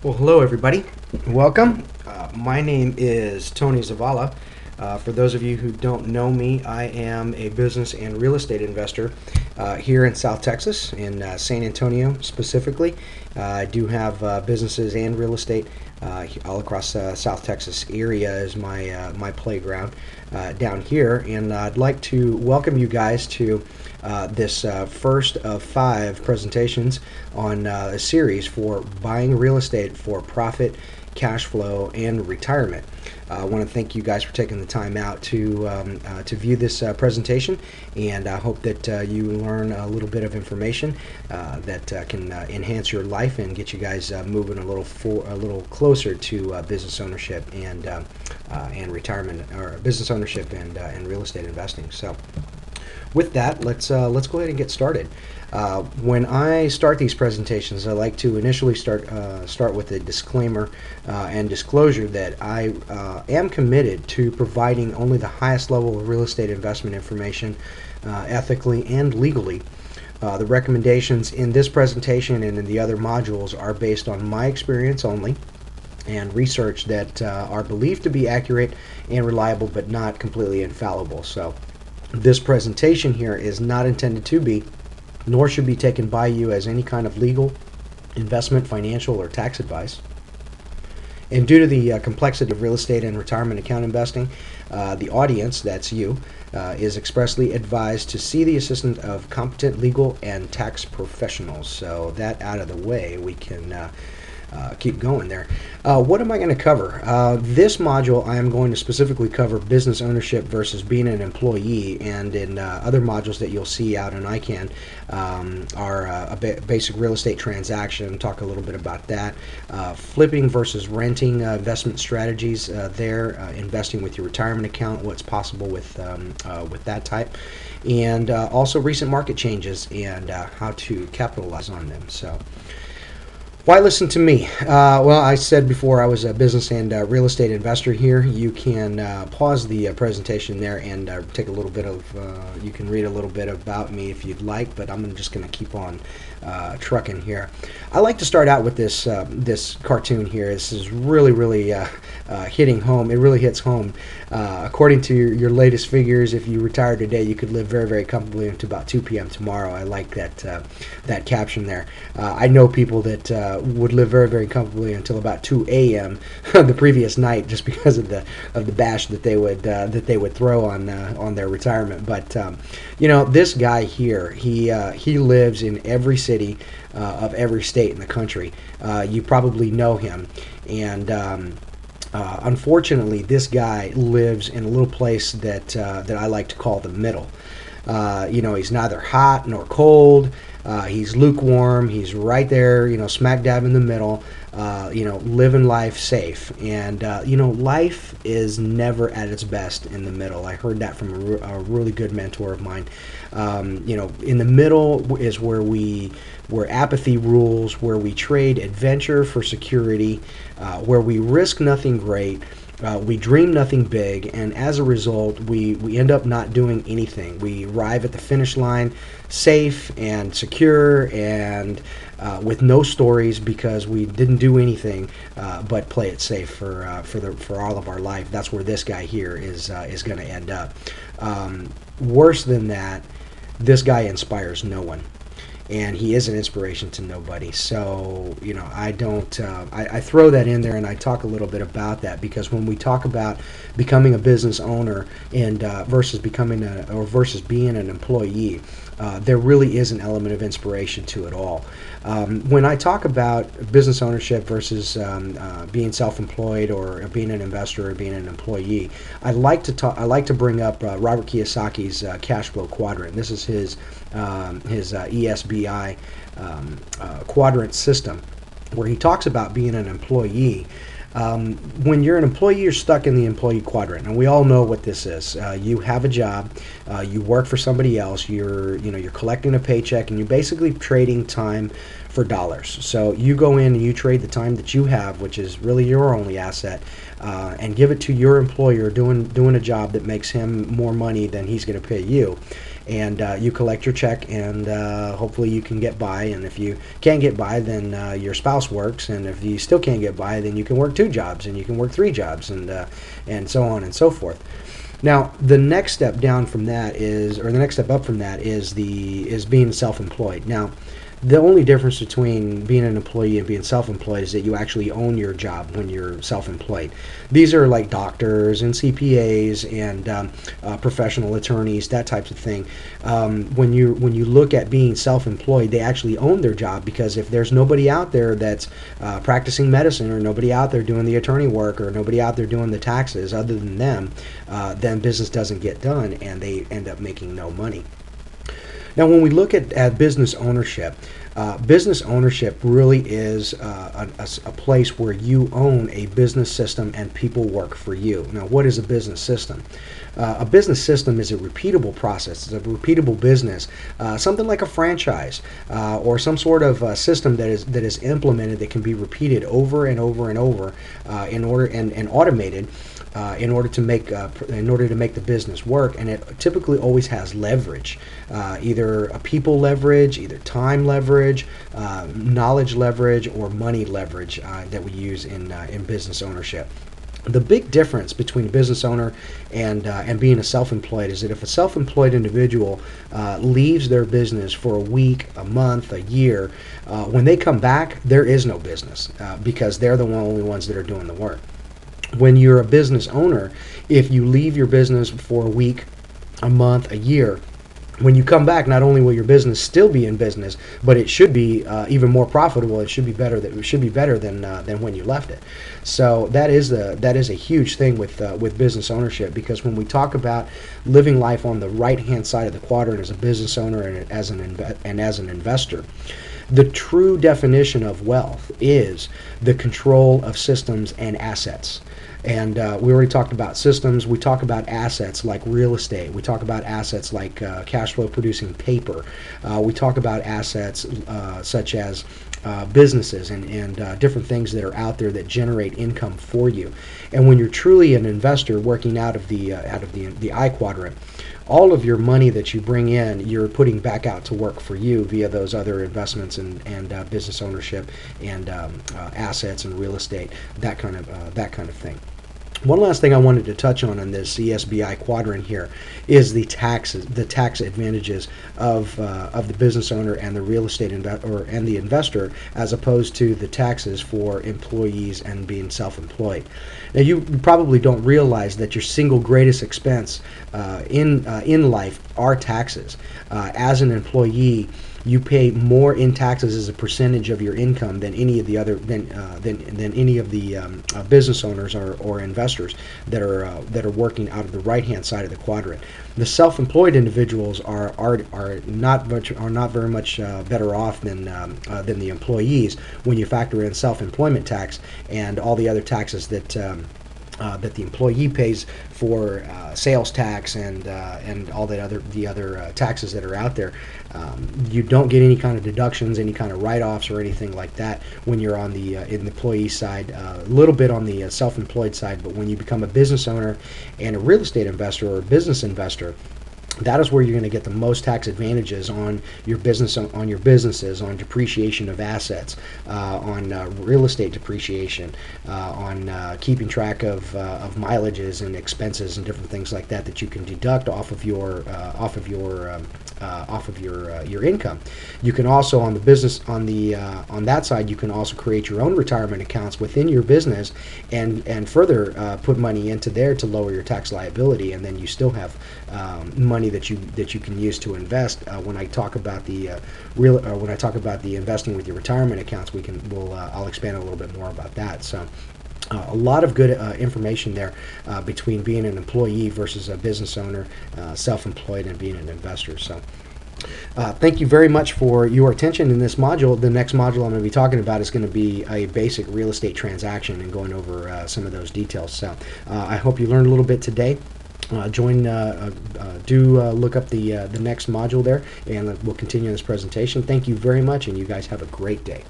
Well, hello everybody. Welcome. My name is Tony Zavala. For those of you who don't know me, I am a business and real estate investor here in South Texas, in San Antonio specifically. I do have businesses and real estate all across South Texas area is my playground down here, and I'd like to welcome you guys to this first of 5 presentations on a series for buying real estate for profit, cash flow, and retirement. I want to thank you guys for taking the time out to view this presentation, and I hope that you learn a little bit of information that can enhance your life and get you guys moving a little closer to business ownership and retirement, or business ownership and real estate investing. So, with that, let's go ahead and get started. When I start these presentations, I like to initially start with a disclaimer and disclosure that I am committed to providing only the highest level of real estate investment information ethically and legally. The recommendations in this presentation and in the other modules are based on my experience only and research that are believed to be accurate and reliable, but not completely infallible. So this presentation here is not intended to be, nor should be taken by you as any kind of legal, investment, financial, or tax advice. And due to the complexity of real estate and retirement account investing, the audience, that's you, is expressly advised to see the assistance of competent legal and tax professionals. So that out of the way, we can keep going there. What am I going to cover? This module, I am going to specifically cover business ownership versus being an employee, and in other modules that you'll see out in ICANN are a basic real estate transaction, talk a little bit about that, flipping versus renting investment strategies there, investing with your retirement account, what's possible with that type, and also recent market changes and how to capitalize on them. So, why listen to me? Well, I said before I was a business and real estate investor here. You can pause the presentation there and take a little bit of, you can read a little bit about me if you'd like, but I'm just going to keep on trucking here. I like to start out with this this cartoon here. This is really hitting home. It really hits home. According to your latest figures, if you retire today, you could live very comfortably until about 2 p.m. tomorrow. I like that caption there. I know people that would live very comfortably until about 2 a.m. the previous night, just because of the bash that they would throw on their retirement. But you know, this guy here, he lives in every city of every state in the country. You probably know him, and unfortunately, this guy lives in a little place that I like to call the middle. You know, he's neither hot nor cold. He's lukewarm. He's right there, you know, smack dab in the middle. You know, living life safe. And you know, life is never at its best in the middle. I heard that from a really good mentor of mine. You know, in the middle is where apathy rules, where we trade adventure for security, where we risk nothing great. We dream nothing big, and as a result, we end up not doing anything. We arrive at the finish line safe and secure and with no stories, because we didn't do anything but play it safe for all of our life. That's where this guy here is going to end up. Worse than that, this guy inspires no one. And he is an inspiration to nobody. So, you know, I don't, I throw that in there and I talk a little bit about that, because when we talk about becoming a business owner and versus being an employee, there really is an element of inspiration to it all. When I talk about business ownership versus being self-employed or being an investor or being an employee, I like to bring up Robert Kiyosaki's cash flow quadrant. This is his ESBI quadrant system, where he talks about being an employee. When you're an employee, you're stuck in the employee quadrant, and we all know what this is. You have a job, you work for somebody else. You're collecting a paycheck, and you're basically trading time for dollars. So you go in and you trade the time that you have, which is really your only asset, and give it to your employer doing a job that makes him more money than he's going to pay you. and you collect your check, and hopefully you can get by. And if you can't get by, then your spouse works, and if you still can't get by, then you can work 2 jobs, and you can work 3 jobs, and so on and so forth. Now, the next step down from that is, or the next step up from that is being self-employed. Now, the only difference between being an employee and being self-employed is that you actually own your job when you're self-employed. These are like doctors and CPAs and professional attorneys, that types of thing. When you look at being self-employed, they actually own their job, because if there's nobody out there that's practicing medicine, or nobody out there doing the attorney work, or nobody out there doing the taxes other than them, then business doesn't get done, and they end up making no money. Now, when we look at business ownership really is a place where you own a business system and people work for you. Now, what is a business system? A business system is a repeatable process. It's a repeatable business, something like a franchise, or some sort of system that is implemented, that can be repeated over and over and over, and automated. In order to make the business work, and it typically always has leverage, either a people leverage, either time leverage, knowledge leverage, or money leverage that we use in business ownership. The big difference between a business owner and being a self-employed is that if a self-employed individual leaves their business for a week, a month, a year, when they come back, there is no business, because they're the only ones that are doing the work. When you're a business owner, if you leave your business for a week, a month, a year, when you come back, not only will your business still be in business, but it should be even more profitable. It should be better. It should be better than when you left it. So that is a huge thing with business ownership, because when we talk about living life on the right-hand side of the quadrant as a business owner and as an investor, the true definition of wealth is the control of systems and assets. And we already talked about systems. We talk about assets like real estate. We talk about assets like cash flow producing paper. We talk about assets such as businesses and different things that are out there that generate income for you. And when you're truly an investor working out of the I quadrant, all of your money that you bring in, you're putting back out to work for you via those other investments and business ownership and assets and real estate, that kind of thing. One last thing I wanted to touch on this ESBI quadrant here is the tax advantages of the business owner and the real estate and the investor, as opposed to the taxes for employees and being self-employed. Now, you probably don't realize that your single greatest expense in life are taxes. As an employee, you pay more in taxes as a percentage of your income than any of the other business owners or investors that are working out of the right-hand side of the quadrant. The self-employed individuals are not very much better off than the employees when you factor in self-employment tax and all the other taxes that the employee pays for sales tax and all the other taxes that are out there. You don't get any kind of deductions, any kind of write-offs or anything like that when you're on the employee side. A little bit on the self-employed side, but when you become a business owner and a real estate investor or a business investor, that is where you're going to get the most tax advantages on your businesses, on depreciation of assets, on real estate depreciation, on keeping track of mileages and expenses and different things like that you can deduct off of your income. You can also on that side you can also create your own retirement accounts within your business and further put money into there to lower your tax liability, and then you still have money that you can use to invest. When I talk about the investing with your retirement accounts, I'll expand a little bit more about that. So a lot of good information there between being an employee versus a business owner, self-employed, and being an investor. So thank you very much for your attention in this module. The next module I'm going to be talking about is going to be a basic real estate transaction and going over some of those details. So I hope you learned a little bit today. Look up the next module there, and we'll continue this presentation. Thank you very much, and you guys have a great day.